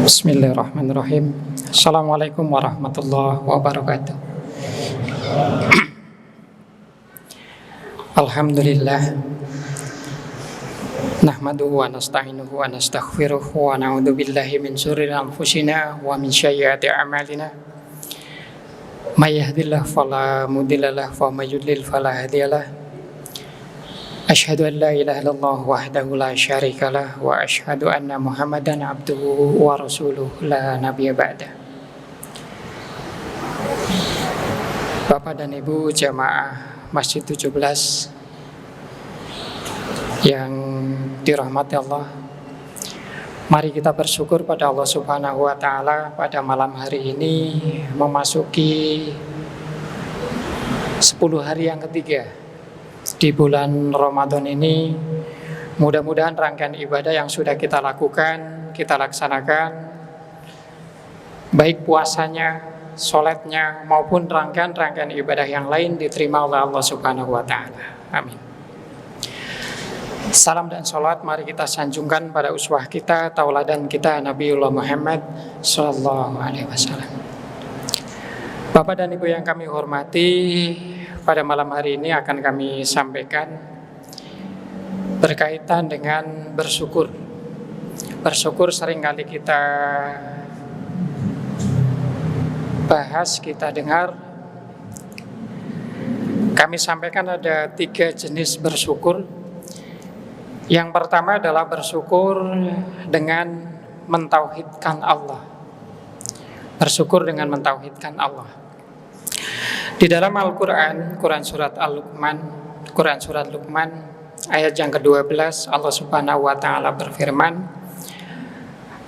Bismillahirrahmanirrahim. Assalamualaikum warahmatullahi wabarakatuh. Alhamdulillah. Nahmaduhu wa nasta'inuhu wa nastaghfiruh wa na'udzu billahi min syururi anfusina wa min sayyiati a'malina. May yahdihillahu fala mudilla lahu wa may yudlil fala hadiyalah. Asyhadu an la ilaha illallah wahdahu la syarika lah wa asyhadu anna Muhammadan abduhu wa rasuluh la nabiyya ba'dah. Bapak dan Ibu jamaah Masjid 17 yang dirahmati Allah, mari kita bersyukur pada Allah Subhanahu wa taala pada malam hari ini memasuki 10 hari yang ketiga di bulan Ramadan ini. Mudah-mudahan rangkaian ibadah yang sudah kita lakukan, kita laksanakan, baik puasanya, sholatnya, maupun rangkaian ibadah yang lain diterima oleh Allah Subhanahu wa ta'ala. Amin. Salam dan sholat mari kita sanjungkan pada uswah kita, tauladan kita, Nabiullah Muhammad Sallallahu Alaihi Wasallam. Bapak dan Ibu yang kami hormati, pada malam hari ini akan kami sampaikan berkaitan dengan bersyukur. Bersyukur seringkali kita bahas, kita dengar. Kami sampaikan ada 3 jenis bersyukur. Yang pertama adalah bersyukur dengan mentauhidkan Allah. Bersyukur dengan mentauhidkan Allah. Di dalam Al-Quran, Quran surat Luqman ayat yang ke-12, Allah Subhanahu wa ta'ala berfirman,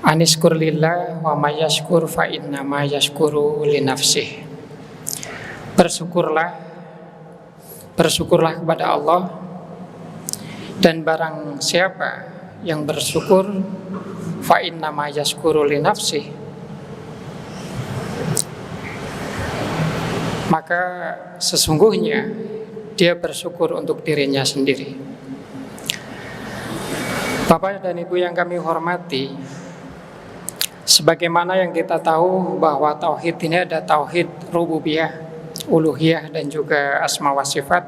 Anishkur lillah wa may yashkur fa inna ma yashkuru li nafsih. Bersyukurlah kepada Allah, dan barang siapa yang bersyukur, fa inna ma yashkuru li nafsih, maka sesungguhnya dia bersyukur untuk dirinya sendiri. Bapak dan Ibu yang kami hormati, sebagaimana yang kita tahu bahwa tauhid ini ada tauhid rububiyah, uluhiyah, dan juga asma wa sifat,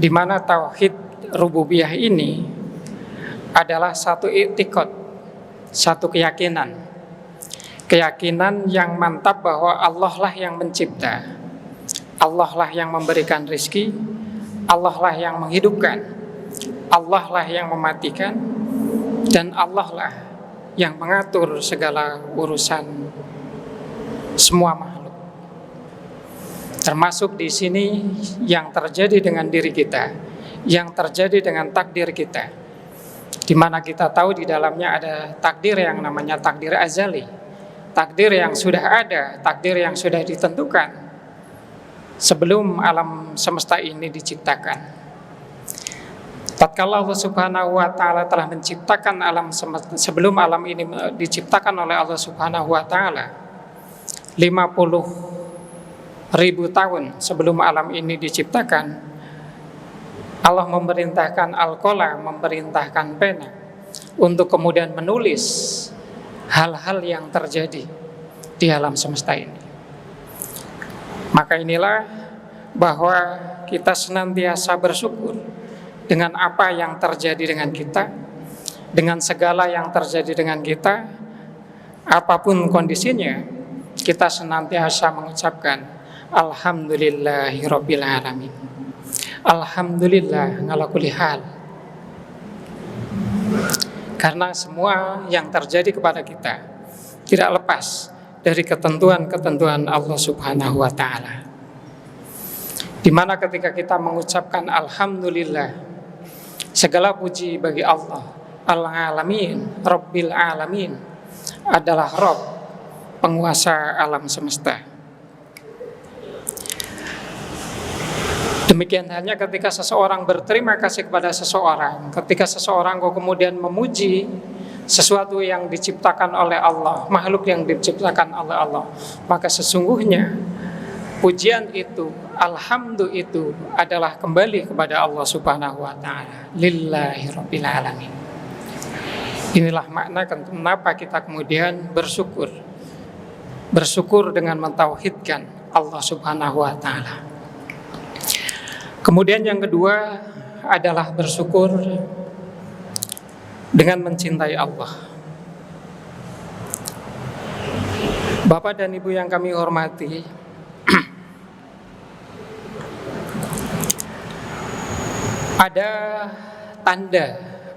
di mana tauhid rububiyah ini adalah satu i'tiqad, satu keyakinan yang mantap bahwa Allah lah yang mencipta, Allah lah yang memberikan rizki, Allah lah yang menghidupkan, Allah lah yang mematikan, dan Allah lah yang mengatur segala urusan semua makhluk. Termasuk di sini yang terjadi dengan diri kita, yang terjadi dengan takdir kita, di mana kita tahu di dalamnya ada takdir yang namanya takdir azali. Takdir yang sudah ada, takdir yang sudah ditentukan sebelum alam semesta ini diciptakan. Tatkala Allah Subhanahu wa ta'ala telah menciptakan alam semesta, sebelum alam ini diciptakan oleh Allah Subhanahu wa ta'ala 50.000 tahun sebelum alam ini diciptakan, Allah memerintahkan al-qalam, memerintahkan pena untuk kemudian menulis hal-hal yang terjadi di alam semesta ini. Maka inilah bahwa kita senantiasa bersyukur dengan apa yang terjadi dengan kita, dengan segala yang terjadi dengan kita, apapun kondisinya, kita senantiasa mengucapkan Alhamdulillahirabbil alamin. Alhamdulillah ala kulli hal. Karena semua yang terjadi kepada kita tidak lepas dari ketentuan-ketentuan Allah Subhanahu wa ta'ala. Di mana ketika kita mengucapkan Alhamdulillah, segala puji bagi Allah Al-Alamin, Rabbil Alamin, adalah Rabb, penguasa alam semesta. Demikian halnya ketika seseorang berterima kasih kepada seseorang, ketika seseorang kemudian memuji sesuatu yang diciptakan oleh Allah, makhluk yang diciptakan oleh Allah, maka sesungguhnya pujian itu, alhamdulillah itu adalah kembali kepada Allah Subhanahu wa ta'ala. Lillahi rabbil alamin. Inilah makna kenapa kita kemudian bersyukur. Bersyukur dengan mentauhidkan Allah Subhanahu wa taala. Kemudian yang kedua adalah bersyukur dengan mencintai Allah. Bapak dan Ibu yang kami hormati, ada tanda,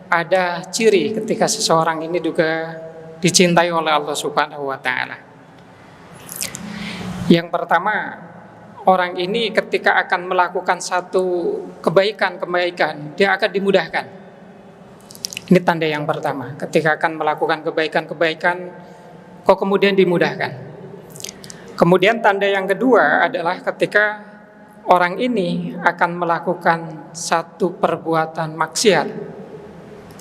ada ciri ketika seseorang ini juga dicintai oleh Allah Subhanahu wa taala. Yang pertama, orang ini ketika akan melakukan satu kebaikan-kebaikan, dia akan dimudahkan. Ini tanda yang pertama, ketika akan melakukan kebaikan-kebaikan, kok kemudian dimudahkan. Kemudian tanda yang kedua adalah ketika orang ini akan melakukan satu perbuatan maksiat.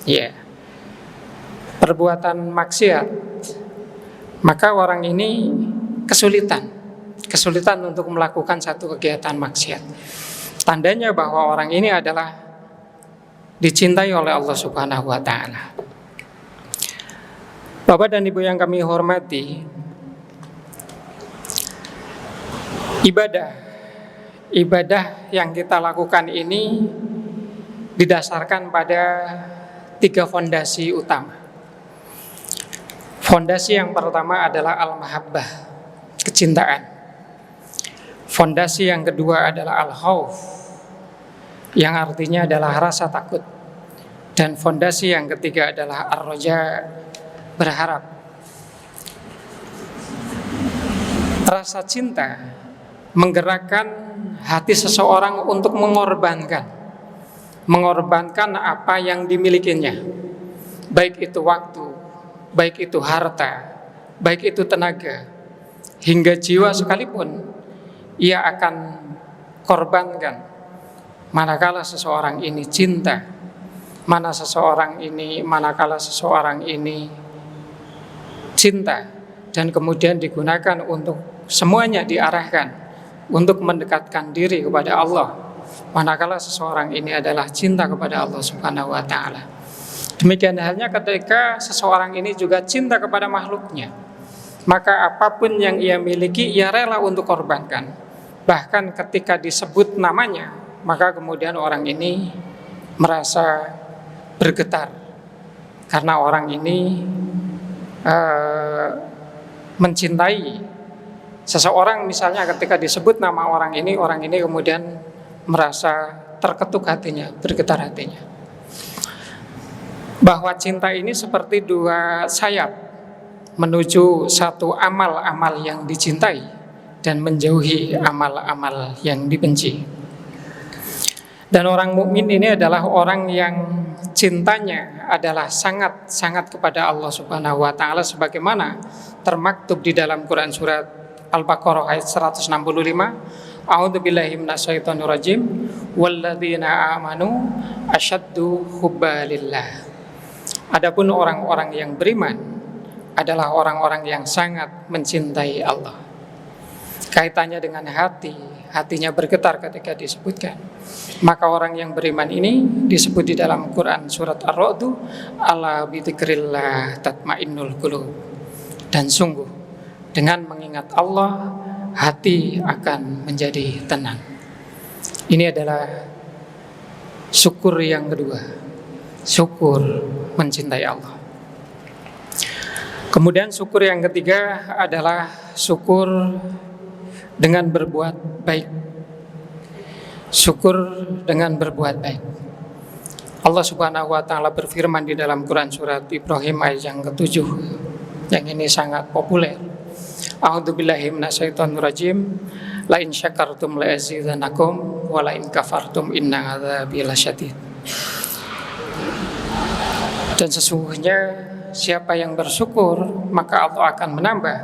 Ya, perbuatan maksiat, maka orang ini kesulitan untuk melakukan satu kegiatan maksiat. Tandanya bahwa orang ini adalah dicintai oleh Allah Subhanahu wa taala. Bapak dan Ibu yang kami hormati, ibadah yang kita lakukan ini didasarkan pada 3 fondasi utama. Fondasi yang pertama adalah al-mahabbah, kecintaan. Fondasi yang kedua adalah al-khauf, yang artinya adalah rasa takut. Dan fondasi yang ketiga adalah ar-raja, berharap. Rasa cinta menggerakkan hati seseorang untuk mengorbankan apa yang dimilikinya, baik itu waktu, baik itu harta, baik itu tenaga, hingga jiwa sekalipun ia akan korbankan manakala seseorang ini cinta, manakala seseorang ini cinta, dan kemudian digunakan untuk semuanya diarahkan untuk mendekatkan diri kepada Allah, manakala seseorang ini adalah cinta kepada Allah Subhanahu wa taala. Demikian halnya ketika seseorang ini juga cinta kepada makhluknya, maka apapun yang ia miliki ia rela untuk korbankan. Bahkan ketika disebut namanya, maka kemudian orang ini merasa bergetar, karena orang ini mencintai seseorang. Misalnya ketika disebut nama orang ini kemudian merasa terketuk hatinya, bergetar hatinya. Bahwa cinta ini seperti 2 sayap menuju satu amal-amal yang dicintai dan menjauhi amal-amal yang dibenci. Dan orang mukmin ini adalah orang yang cintanya adalah sangat-sangat kepada Allah Subhanahu wa taala, sebagaimana termaktub di dalam Quran surat Al-Baqarah ayat 165. A'udzubillahi minasyaitonirrajim. Walladzina amanu asyaddu hubbalillah. Adapun orang-orang yang beriman adalah orang-orang yang sangat mencintai Allah. Kaitannya dengan hatinya bergetar ketika disebutkan. Maka orang yang beriman ini disebut di dalam Quran surat Ar-Ra'd, ala bidzikrillah tatmainnul qulub. Dan sungguh dengan mengingat Allah, hati akan menjadi tenang. Ini adalah syukur yang kedua, syukur mencintai Allah. Kemudian syukur yang ketiga adalah syukur dengan berbuat baik. Syukur dengan berbuat baik. Allah Subhanahu wa taala berfirman di dalam Quran surat Ibrahim ayat yang ke-7, yang ini sangat populer. A'udzubillahi minasyaitonirrajim. La in syakartum la azidannakum wa la in kafartum inna adzabi lasyadid. Dan sesungguhnya siapa yang bersyukur maka Allah akan menambah,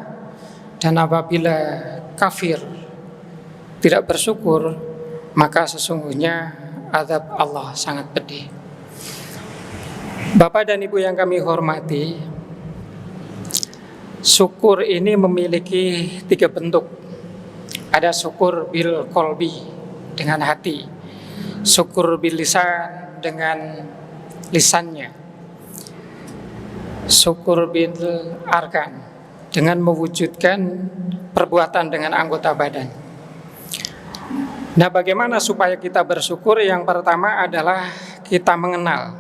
dan apabila kafir tidak bersyukur maka sesungguhnya azab Allah sangat pedih. Bapak dan Ibu yang kami hormati, syukur ini memiliki 3 bentuk. Ada syukur bil qalbi, dengan hati, syukur bil lisan, dengan lisannya, syukur bil arkan, dengan mewujudkan perbuatan dengan anggota badan. Nah, bagaimana supaya kita bersyukur? Yang pertama adalah kita mengenal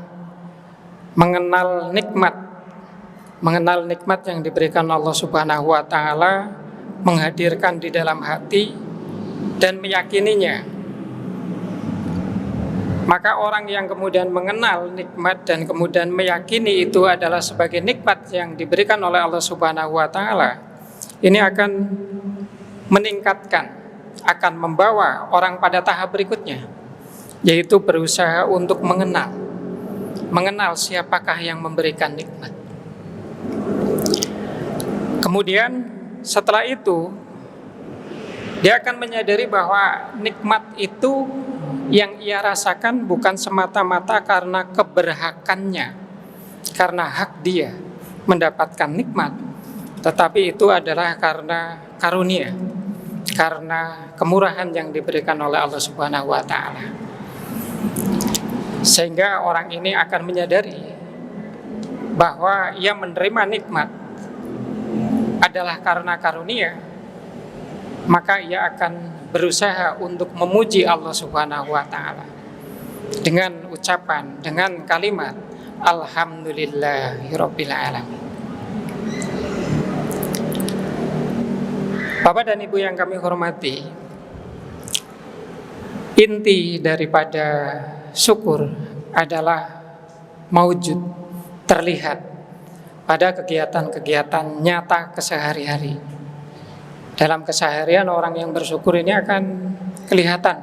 nikmat yang diberikan Allah Subhanahu wa taala, menghadirkan di dalam hati dan meyakininya. Maka orang yang kemudian mengenal nikmat dan kemudian meyakini itu adalah sebagai nikmat yang diberikan oleh Allah Subhanahu wa taala, ini akan meningkatkan, akan membawa orang pada tahap berikutnya, yaitu berusaha untuk mengenal siapakah yang memberikan nikmat. Kemudian setelah itu dia akan menyadari bahwa nikmat itu yang ia rasakan bukan semata-mata karena keberhakannya, karena hak dia mendapatkan nikmat, tetapi itu adalah karena karunia, karena kemurahan yang diberikan oleh Allah Subhanahu wa taala. Sehingga orang ini akan menyadari bahwa ia menerima nikmat adalah karena karunia, maka ia akan berusaha untuk memuji Allah Subhanahu wa taala dengan ucapan, dengan kalimat alhamdulillahirabbil alamin. Bapak dan Ibu yang kami hormati, inti daripada syukur adalah maujud, terlihat pada kegiatan-kegiatan nyata kesehari-hari. Dalam keseharian orang yang bersyukur ini akan kelihatan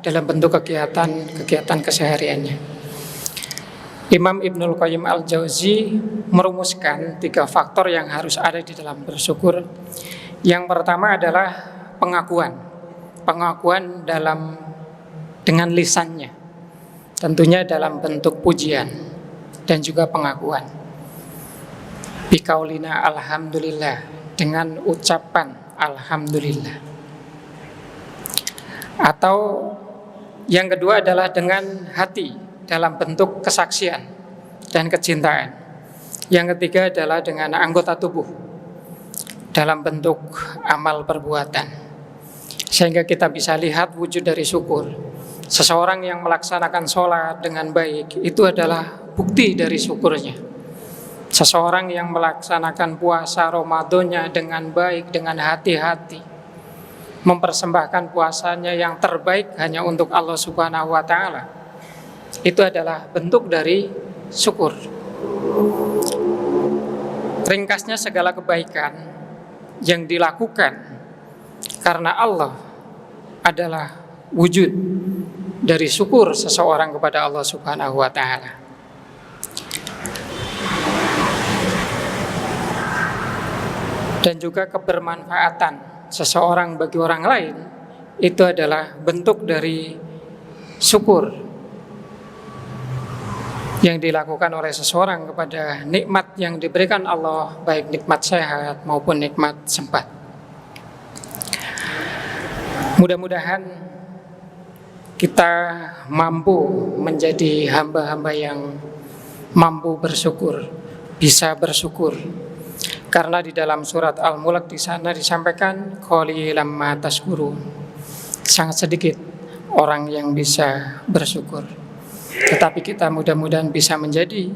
dalam bentuk kegiatan kesehariannya. Imam Ibnul Qayyim Al-Jauzi merumuskan 3 faktor yang harus ada di dalam bersyukur. Yang pertama adalah pengakuan dengan lisannya, tentunya dalam bentuk pujian dan juga pengakuan. Bikaulina alhamdulillah, dengan ucapan alhamdulillah. Atau yang kedua adalah dengan hati dalam bentuk kesaksian dan kecintaan. Yang ketiga adalah dengan anggota tubuh dalam bentuk amal perbuatan. Sehingga kita bisa lihat wujud dari syukur. Seseorang yang melaksanakan sholat dengan baik, itu adalah bukti dari syukurnya. Seseorang yang melaksanakan puasa Ramadannya dengan baik, dengan hati-hati, mempersembahkan puasanya yang terbaik hanya untuk Allah Subhanahu wa taala, itu adalah bentuk dari syukur. Ringkasnya, segala kebaikan yang dilakukan karena Allah adalah wujud dari syukur seseorang kepada Allah Subhanahu wa taala. Dan juga kebermanfaatan seseorang bagi orang lain, itu adalah bentuk dari syukur yang dilakukan oleh seseorang kepada nikmat yang diberikan Allah, baik nikmat sehat maupun nikmat sempat. Mudah-mudahan kita mampu menjadi hamba-hamba yang mampu bersyukur, bisa bersyukur. Karena di dalam surat Al-Mulk di sana disampaikan qalilan ma tashkurun, sangat sedikit orang yang bisa bersyukur. Tetapi kita mudah-mudahan bisa menjadi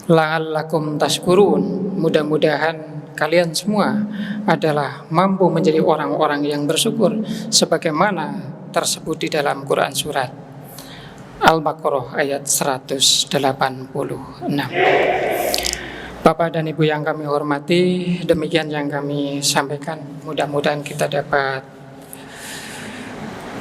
la'allakum tashkurun. Mudah-mudahan kalian semua adalah mampu menjadi orang-orang yang bersyukur sebagaimana tersebut di dalam Quran surat Al-Baqarah ayat 186. Bapak dan Ibu yang kami hormati, demikian yang kami sampaikan. Mudah-mudahan kita dapat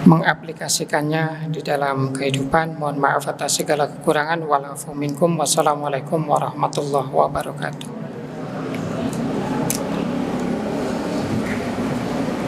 mengaplikasikannya di dalam kehidupan. Mohon maaf atas segala kekurangan. Wa'alaikum warahmatullahi wabarakatuh.